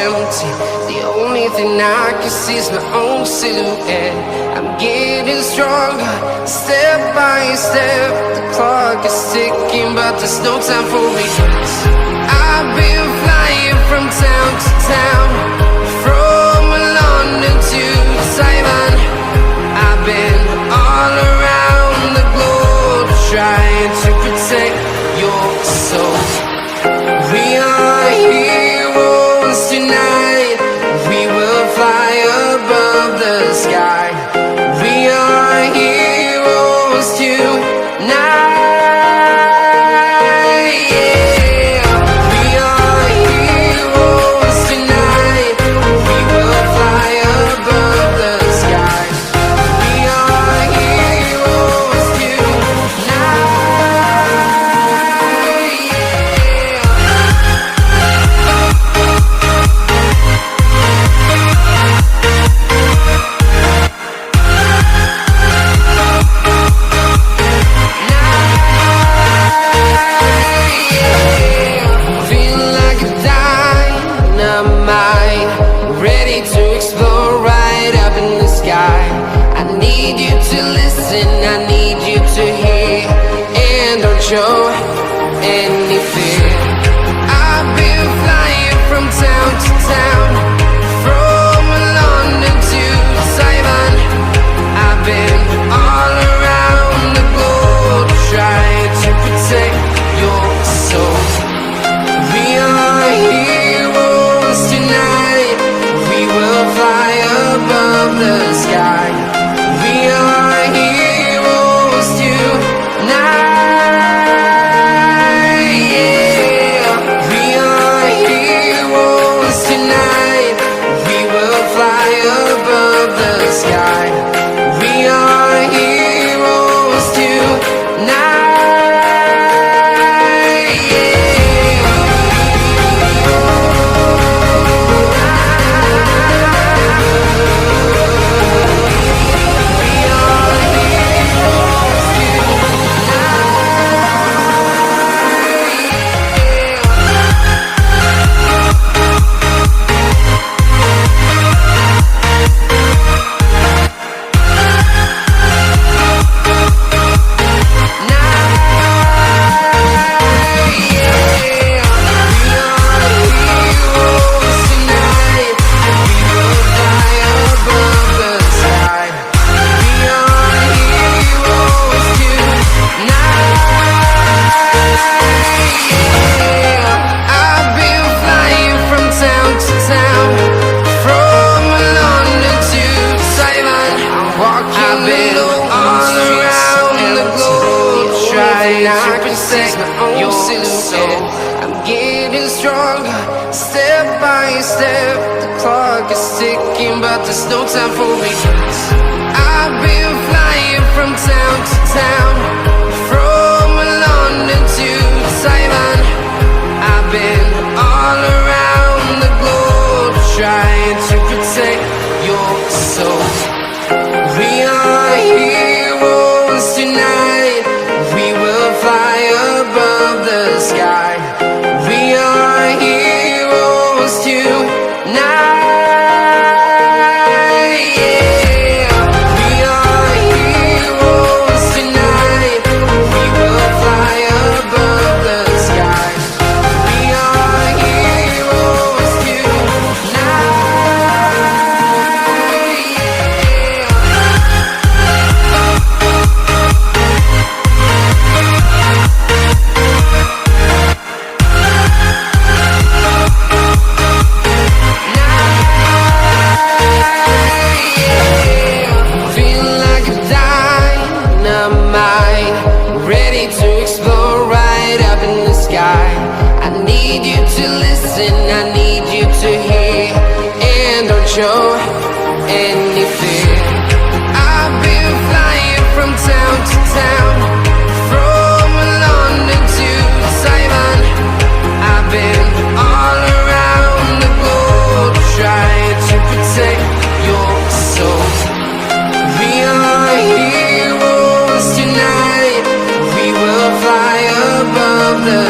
empty. The only thing I can see is my own silhouette. I'm getting stronger, step by step. The clock is ticking, but there's no time for regrets. I've been flying from town to town, from London to Taiwan. I've been all around the globe, trying to protect your soul. We are heroes tonight. We will fly above the sky. We are heroes tonight. Yeah. We are heroes tonight. We will fly above the sky. We are heroes tonight. I need you to hear and don't show any fear. I've been flying from town to town, from London to Taiwan. I've been all around the globe, trying to protect your soul. We are heroes tonight. We will fly above the sky. We are heroes tonight. Yeah. We are heroes tonight. We will fly above the sky. We are heroes tonight. Your soul. I'm getting stronger, step by step. The clock is ticking, but there's no time for regrets. I've been flying from town to town, from London to Taiwan. I've been all around the globe, trying to protect your soul. We are heroes tonight. We will fly above the sky. We are heroes tonight. Yeah. We are heroes tonight. We will fly above the sky. We are heroes tonight. Ready to explore right up in the sky. I need you to listen, I need you to hear and don't show any fear. I've been flying from town to town, from London to Taiwan. I've been all around the globe, trying to protect your soul. We are heroes tonight. We will fly above the